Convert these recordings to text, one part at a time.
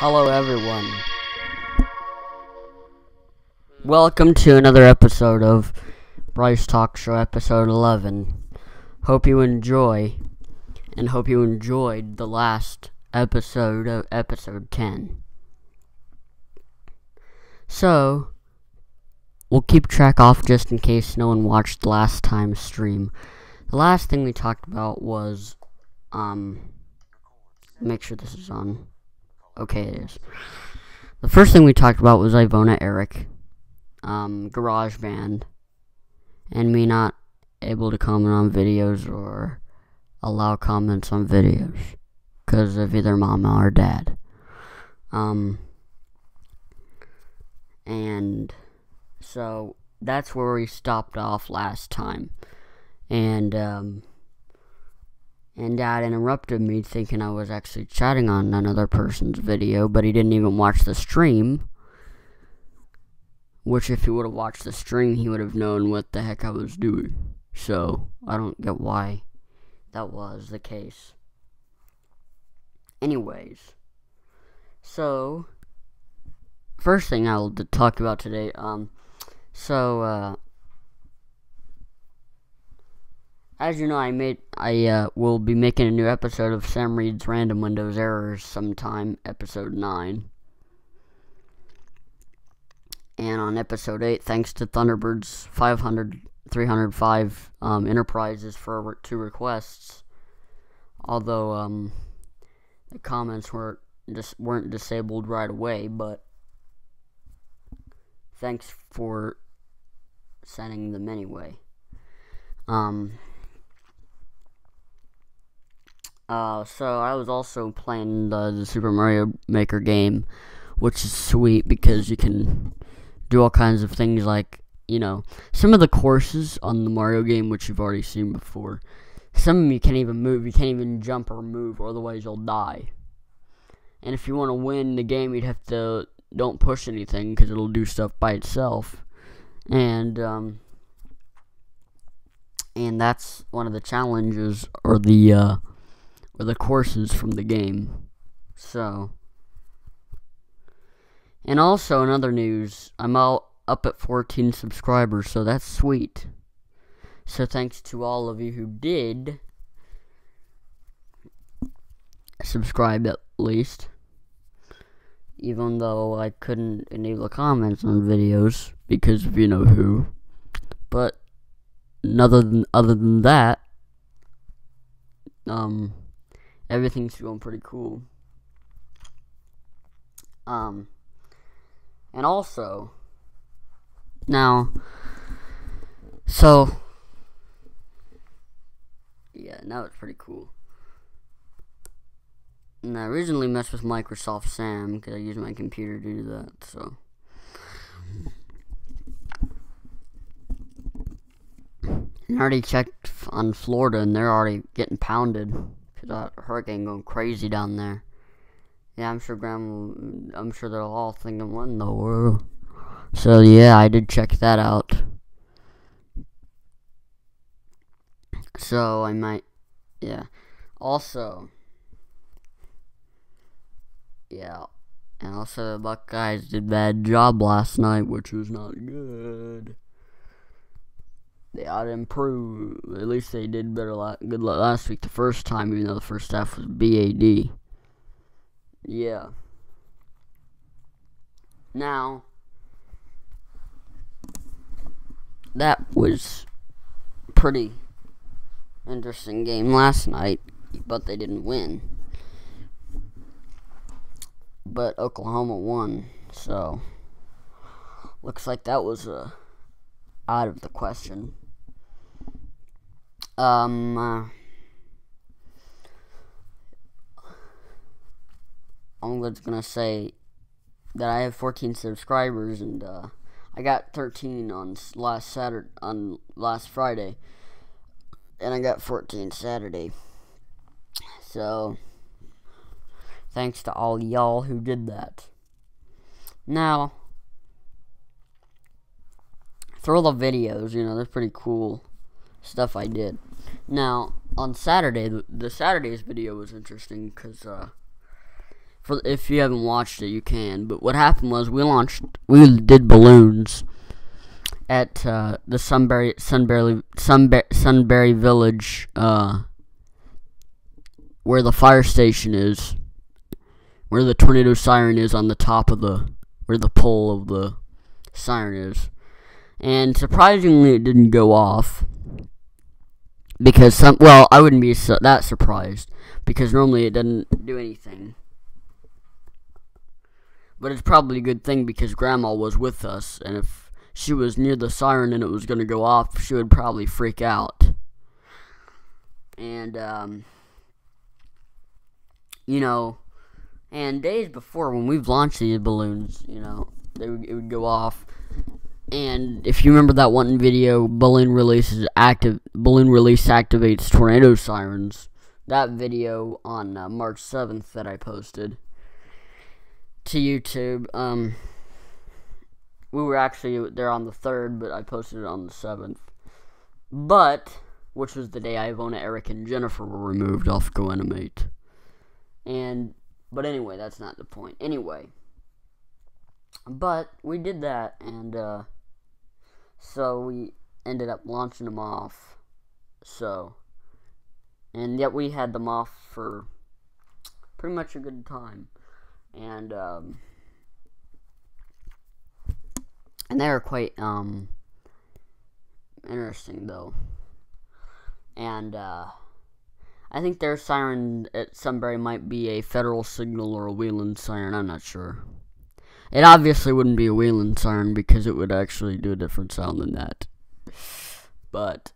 Hello everyone. Welcome to another episode of Bryce Talkshow, episode 11. Hope you enjoy, and hope you enjoyed the last episode of episode 10. So, we'll keep track off just in case no one watched the last time's stream. The last thing we talked about was, make sure this is on. Okay, it is. The first thing we talked about was Ivona Eric, GarageBand, and me not able to comment on videos or allow comments on videos because of either mama or dad. And so that's where we stopped off last time. And Dad interrupted me thinking I was actually chatting on another person's video, but he didn't even watch the stream. Which, if he would have watched the stream, he would have known what the heck I was doing. So, I don't get why that was the case. Anyways. So, first thing I'll talk about today, as you know, I will be making a new episode of Sam Reed's Random Windows Errors sometime, episode 9. And on episode 8, thanks to Thunderbird's 305 enterprises for 2 requests, although the comments weren't disabled right away, but thanks for sending them anyway. So I was also playing the Super Mario Maker game, which is sweet because you can do all kinds of things like, you know, some of the courses on the Mario game, which you've already seen before, some of them you can't even move, you can't even jump or move, or otherwise you'll die. And if you want to win the game, you'd have to, don't push anything, because it'll do stuff by itself. And that's one of the challenges, or the courses from the game. So, and also in other news, I'm up at 14 subscribers, so that's sweet. So thanks to all of you who did subscribe at least, even though I couldn't enable comments on videos because of you know who. But other than that, everything's going pretty cool. And also, now it's pretty cool. And I originally messed with Microsoft Sam because I used my computer to do that, so. I already checked on Florida, and they're already getting pounded because that hurricane going crazy down there. Yeah, I'm sure they're all thinking, what in the world? So yeah, I did check that out. So I might, yeah. Also, yeah. And also the Buckeyes did a bad job last night, which was not good. They ought to improve. At least they did good last week, the first time, even though the first half was BAD. Yeah. Now, that was pretty interesting game last night, but they didn't win. But Oklahoma won, so looks like that was out of the question. I'm just gonna say that I have 14 subscribers, and I got 13 on last Friday, and I got 14 Saturday. So thanks to all y'all who did that. Now, through the videos, you know, they're pretty cool stuff I did. Now, on Saturday, the Saturday's video was interesting because For if you haven't watched it, you can. But what happened was we did balloons at the Sunbury Village, where the fire station is, where the tornado siren is on the top of where the pole of the siren is. And surprisingly, it didn't go off. Because I wouldn't be that surprised, because normally it doesn't do anything. But it's probably a good thing, because Grandma was with us, and if she was near the siren and it was going to go off, she would probably freak out. And, and days before, when we've launched these balloons, it would go off. And if you remember that one video, balloon release activates tornado sirens. That video on March 7th that I posted to YouTube. We were actually there on the 3rd, but I posted it on the 7th. Which was the day Ivona, Eric, and Jennifer were removed off GoAnimate. But anyway, that's not the point. Anyway. But we did that, and so we ended up launching them off. And yet we had them off for pretty much a good time. And they were quite interesting, though. And I think their siren at Sunbury might be a Federal signal or a Wheeling siren. I'm not sure. It obviously wouldn't be a Wheeling siren, because it would actually do a different sound than that. But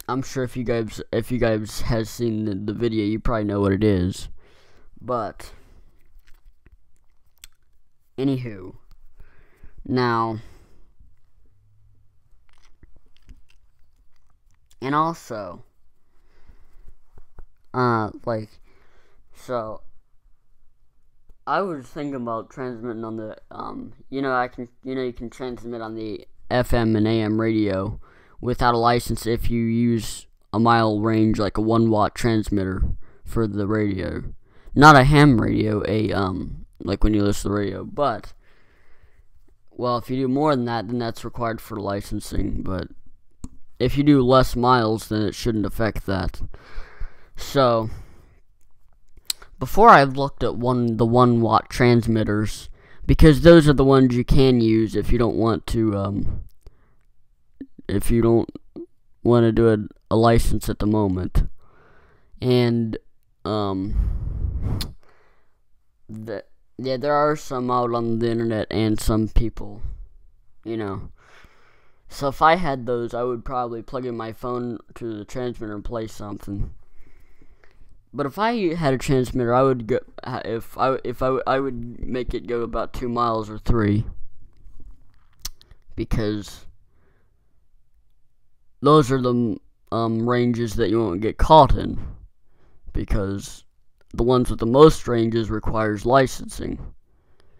I'm sure if you guys has seen the video, you probably know what it is. But anywho, now, and also, so I was thinking about transmitting on the, you can transmit on the FM and AM radio without a license if you use a mile range, like a 1-watt transmitter for the radio. Not a ham radio, like when you listen to the radio, but, well, if you do more than that, then that's required for licensing, but if you do less miles, then it shouldn't affect that. So, before I've looked at the 1-watt transmitters, because those are the ones you can use if you don't want to, do a license at the moment. And, there are some out on the internet, and some people, So if I had those, I would probably plug in my phone to the transmitter and play something. But if I had a transmitter, I would go, I would make it go about 2 miles or 3, because those are the ranges that you won't get caught in, because the ones with the most ranges requires licensing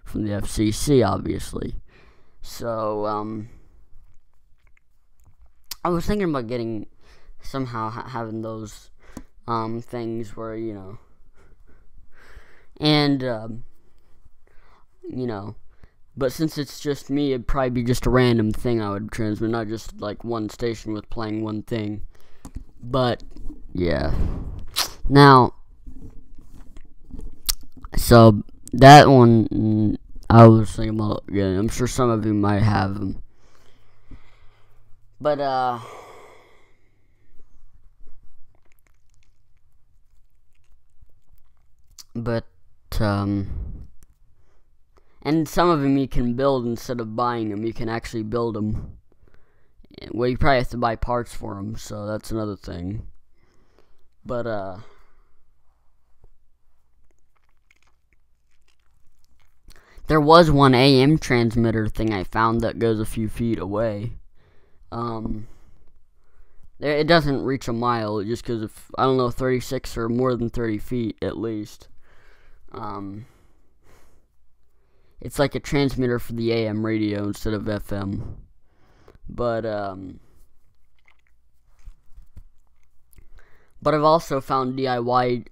from the FCC, obviously. So I was thinking about having those things where, and, but since it's just me, it'd probably be just a random thing I would transmit, not just, like, one station with playing one thing. But, yeah. Now, so, that one, I was thinking about getting. I'm sure some of you might have them. But, and some of them you can build instead of buying them. You can actually build them. Well, you probably have to buy parts for them, so that's another thing. But, there was one AM transmitter thing I found that goes a few feet away. It doesn't reach a mile. It just goes, 36 or more than 30 feet at least. It's like a transmitter for the AM radio instead of FM. But I've also found DIY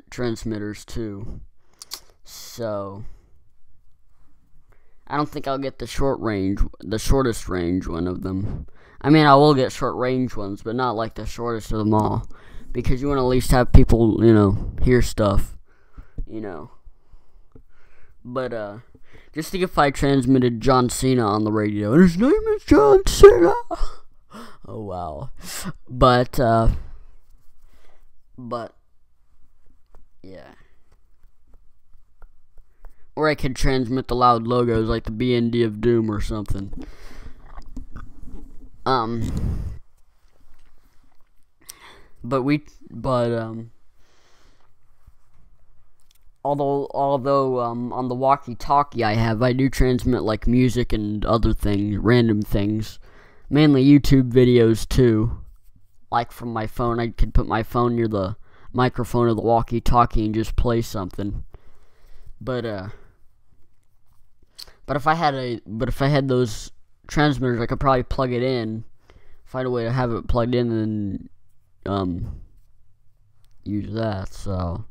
transmitters too. So I don't think I'll get the shortest range one of them. I mean, I will get short range ones, but not like the shortest of them all, because you want to at least have people, hear stuff, But just think if I transmitted John Cena on the radio, and his name is John Cena. Oh wow. But yeah. Or I could transmit the loud logos like the BND of Doom or something. Although on the walkie-talkie I do transmit like music and other things, random things, mainly YouTube videos too. Like from my phone, I could put my phone near the microphone of the walkie-talkie and just play something. But if I had those transmitters, I could probably plug it in, find a way to have it plugged in, and use that. So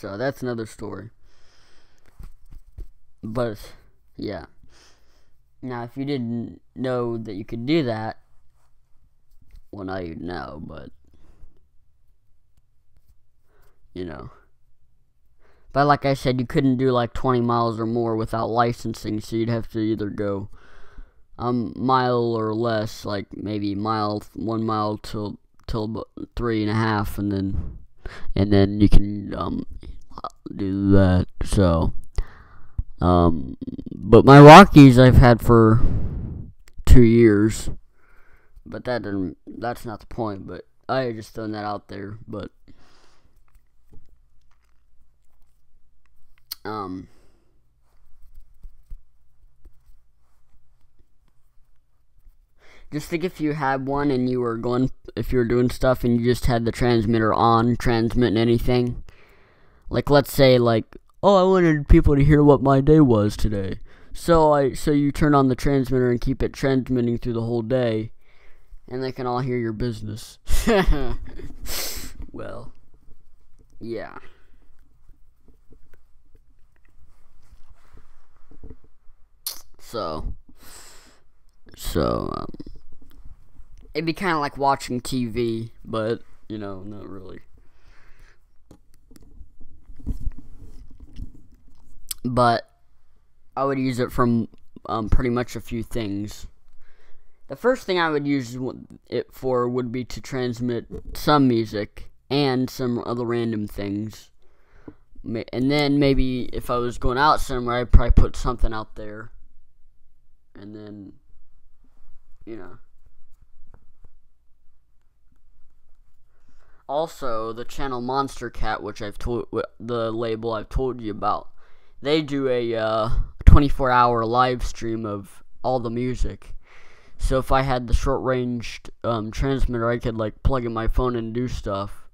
that's another story. But yeah. Now, if you didn't know that you could do that, well, now you know. But But like I said, you couldn't do like 20 miles or more without licensing, so you'd have to either go mile or less, like maybe 1 mile till 3.5, and then you can do that. So but my walkies I've had for 2 years, but that's not the point. But I just thrown that out there. But just think if you had one and if you were doing stuff and you just had the transmitter on, transmitting anything. Like, let's say, oh, I wanted people to hear what my day was today. So you turn on the transmitter and keep it transmitting through the whole day, and they can all hear your business. Well, yeah. So it'd be kind of like watching TV, but, not really. But I would use it from pretty much a few things. The first thing I would use it for would be to transmit some music and some other random things. And then maybe if I was going out somewhere, I'd probably put something out there. And then, Also, the channel Monster Cat, which the label I've told you about, they do a 24-hour live stream of all the music. So if I had the short-range transmitter, I could plug in my phone and do stuff,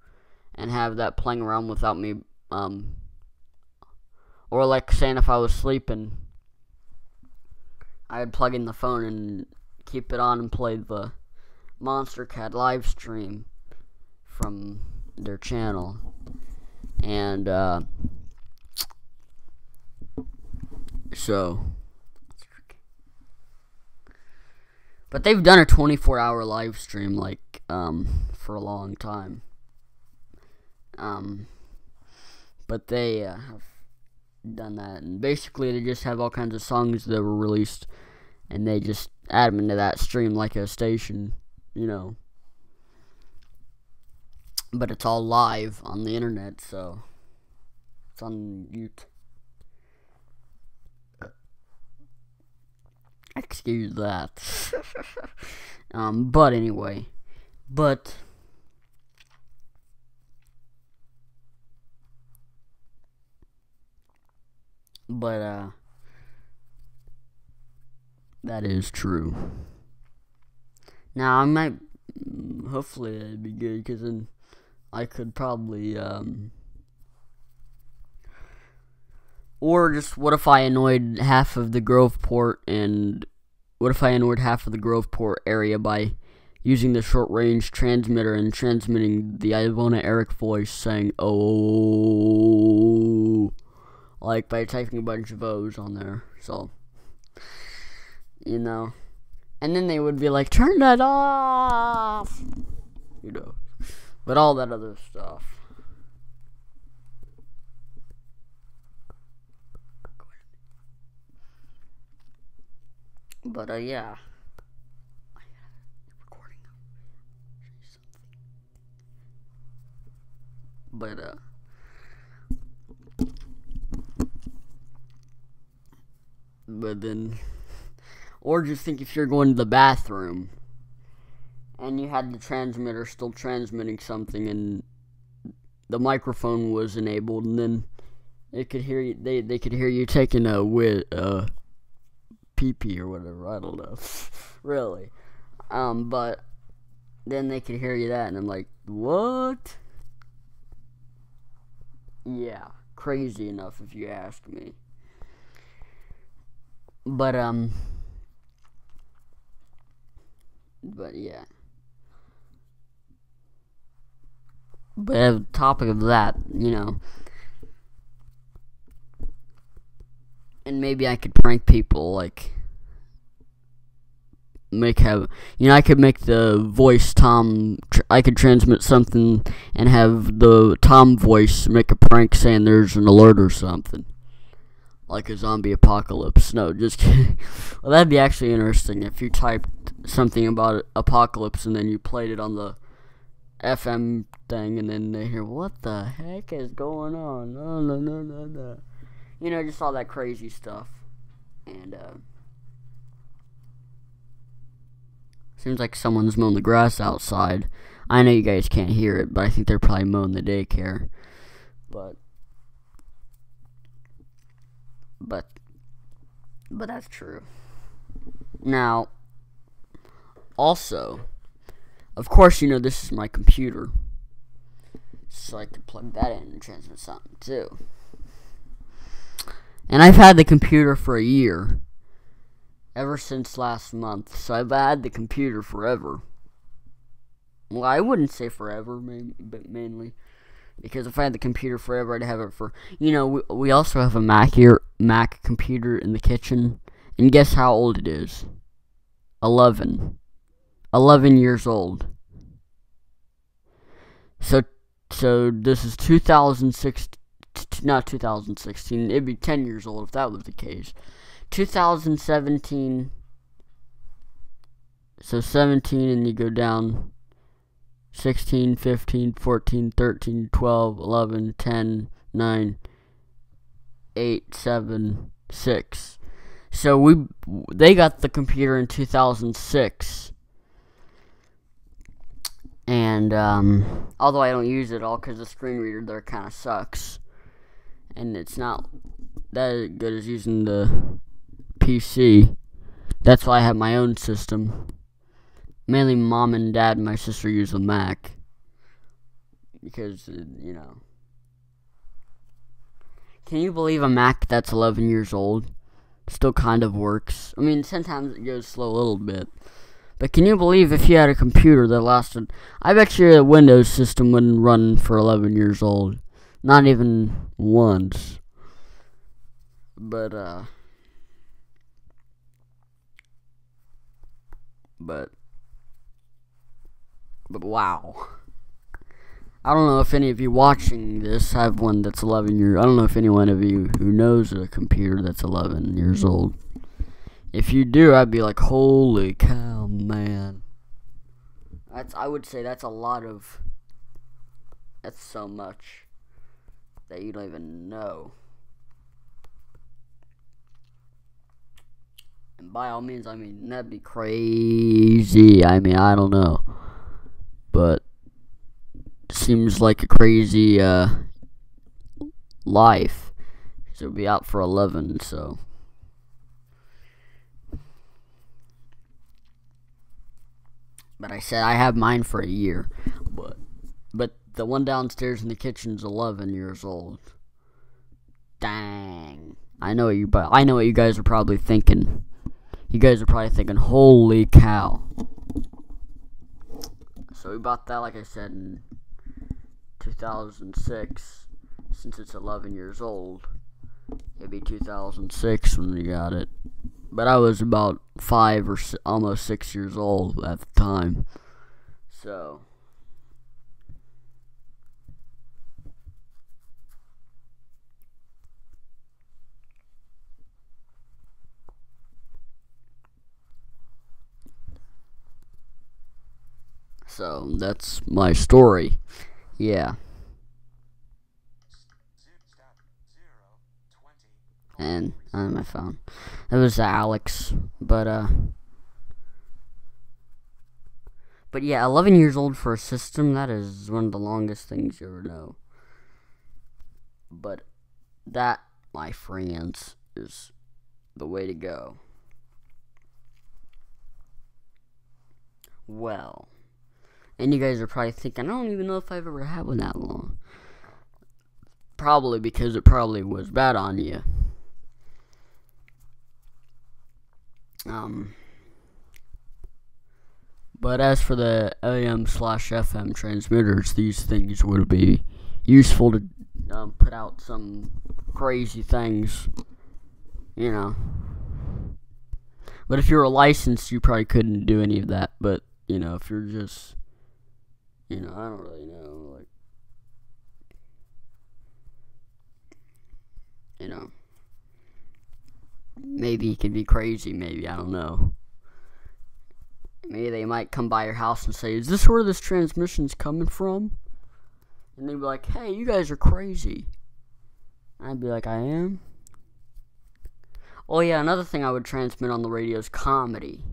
and have that playing around without me. Or saying if I was sleeping, I'd plug in the phone and keep it on and play the Monster Cat live stream from their channel. And but they've done a 24-hour live stream for a long time. But they have done that, and basically they just have all kinds of songs that were released, and they just add them into that stream like a station, But it's all live on the internet, so it's on YouTube. Excuse that. But anyway, that is true. Now, I might, hopefully that'd be good, because then I could probably, or just, what if I annoyed half of the Groveport area by using the short-range transmitter and transmitting the Ivona Eric voice saying, oh, like by typing a bunch of O's on there. So, you know. And then they would be like, turn that off! You know. But all that other stuff. But, yeah. But, then, or just think if you're going to the bathroom, and you had the transmitter still transmitting something, and the microphone was enabled, and then it could hear you, they could hear you taking a pee-pee or whatever, I don't know, really, but then they could hear you that, and I'm like, what? Yeah, crazy enough if you ask me. But yeah. But on the topic of that, you know, and maybe I could prank people, like, I could make the voice Tom, I could transmit something and have the Tom voice make a prank saying there's an alert or something. Like a zombie apocalypse. No, just kidding. Well, that'd be actually interesting if you typed something about apocalypse and then you played it on the FM thing and then they hear, what the heck is going on? No. You know, just all that crazy stuff. And, seems like someone's mowing the grass outside. I know you guys can't hear it, but I think they're probably mowing the daycare. But that's true. Now, also, of course, you know, this is my computer. So I could plug that in and transmit something, too. And I've had the computer for a year. Ever since last month. So I've had the computer forever. Well, I wouldn't say forever, but mainly. Because if I had the computer forever, I'd have it for... You know, we also have a Mac computer in the kitchen. And guess how old it is? 11. 11 years old. So this is 2006... Not 2016. It'd be 10 years old if that was the case. 2017. So 17 and you go down... 16, 15, 14, 13, 12, 11, 10, 9, 8, 7, 6. So they got the computer in 2006. And, although I don't use it all because the screen reader there kind of sucks. And it's not that good as using the PC. That's why I have my own system. Mainly mom and dad and my sister use a Mac. Because, you know. Can you believe a Mac that's 11 years old still kind of works? I mean, sometimes it goes slow a little bit. But can you believe if you had a computer that lasted... I bet you a Windows system wouldn't run for 11 years old. Not even once. But wow. I don't know if any of you watching this have one that's 11 years... I don't know if any one of you who knows a computer that's 11 years old. If you do, I'd be like, holy cow, man. I would say that's a lot of... That's so much that you don't even know. And by all means, I mean, that'd be crazy. I mean, I don't know. But seems like a crazy life. So it'll be out for 11, so. But I said I have mine for a year. But the one downstairs in the kitchen's 11 years old. Dang. I know what you guys are probably thinking. You guys are probably thinking, holy cow. So we bought that, like I said, in 2006. Since it's 11 years old, it'd be 2006 when we got it. But I was about 5 or almost 6 years old at the time. So that's my story. Yeah. And on my phone, it was Alex. But yeah, 11 years old for a system, that is one of the longest things you ever know. But that, my friends, is the way to go. Well, and you guys are probably thinking, I don't even know if I've ever had one that long. Probably because it probably was bad on you. But as for the AM/FM transmitters, these things would be useful to put out some crazy things, you know. But if you're a licensed, you probably couldn't do any of that. But, you know, if you're just, I don't really know, like, maybe it could be crazy, maybe, I don't know. Maybe they might come by your house and say, is this where this transmission's coming from? And they'd be like, hey, you guys are crazy. I'd be like, I am? Oh yeah, another thing I would transmit on the radio is comedy.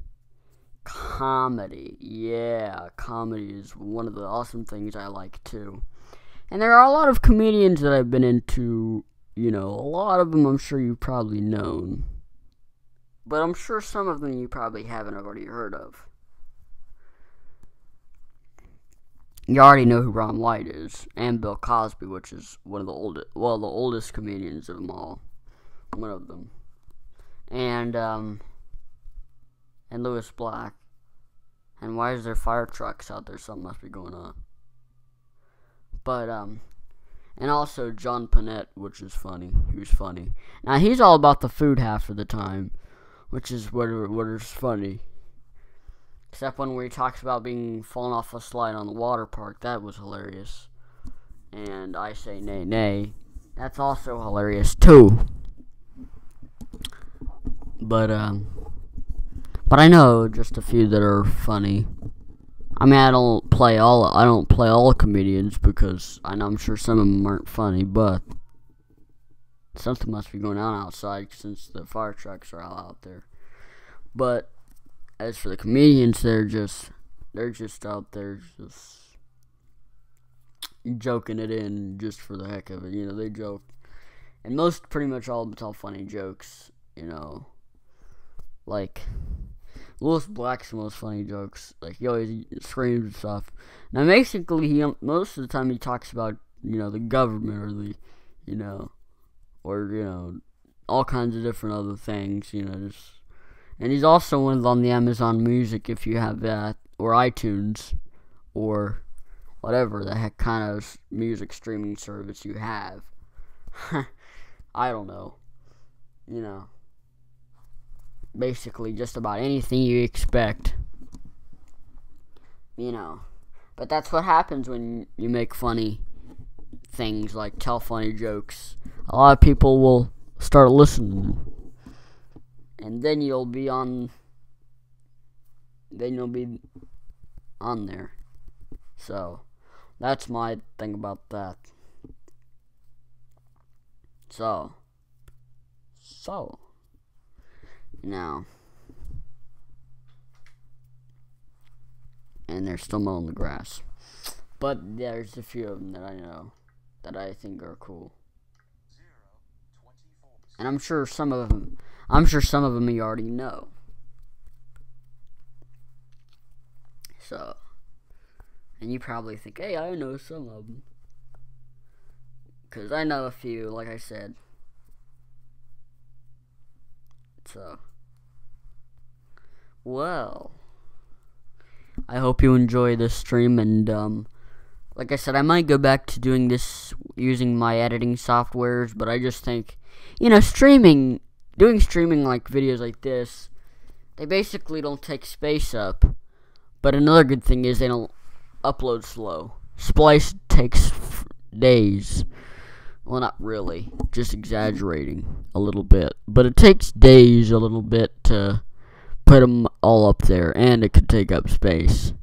Comedy, yeah, comedy is one of the awesome things I like too. And there are a lot of comedians that I've been into, a lot of them I'm sure you've probably known. But I'm sure some of them you probably haven't already heard of. You already know who Ron White is, and Bill Cosby, which is one of the oldest comedians of them all. One of them. And Louis Black. And why is there fire trucks out there? Something must be going on. But, and also John Panette, which is funny. He was funny. Now, he's all about the food half of the time, which is what is funny. Except when he talks about falling off a slide on the water park. That was hilarious. And I Say Nay Nay. That's also hilarious, too. But I know just a few that are funny. I mean, I don't play all comedians because I'm sure some of them aren't funny, but something must be going on outside since the fire trucks are all out there. But as for the comedians, they're just out there just joking it in just for the heck of it. They joke. And pretty much all of them tell funny jokes, Like, Louis Black's the most funny jokes. Like, he always screams and stuff. Now, basically, most of the time he talks about, the government or all kinds of different other things, And he's also on the Amazon Music, if you have that, or iTunes, or whatever the heck kind of music streaming service you have. I don't know. Basically just about anything you expect. But that's what happens when you make funny things, like tell funny jokes. A lot of people will start listening. And then you'll be on there. So, that's my thing about that. So, now, and they're still mowing the grass. But there's a few of them that I know that I think are cool. And I'm sure some of them you already know. So, and you probably think, hey, I know some of them. Because I know a few, like I said. So, well, I hope you enjoy this stream, and like I said, I might go back to doing this using my editing softwares, but I just think, doing streaming like videos like this, they basically don't take space up. But another good thing is they don't upload slow. Splice takes days. Well, not really, just exaggerating a little bit. But it takes days a little bit to put them all up there, and it could take up space.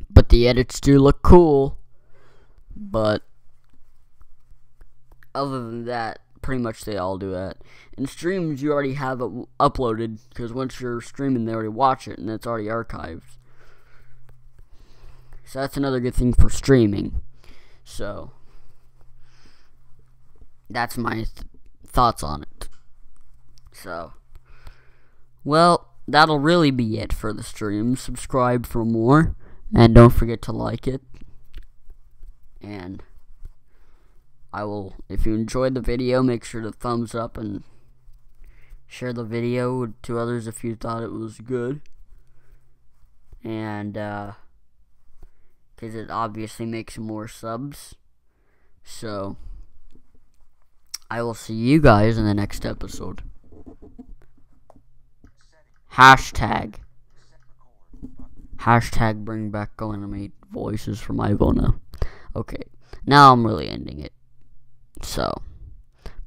But the edits do look cool. But other than that, pretty much they all do that. In streams, you already have it uploaded, because once you're streaming, they already watch it, and it's already archived. So that's another good thing for streaming. So that's my thoughts on it. So, well, that'll really be it for the stream. Subscribe for more, and don't forget to like it. And if you enjoyed the video, make sure to thumbs up and share the video to others if you thought it was good. And, because it obviously makes more subs. So, I will see you guys in the next episode. Hashtag bring back animate voices from Ivona. Okay, now I'm really ending it. So,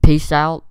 peace out,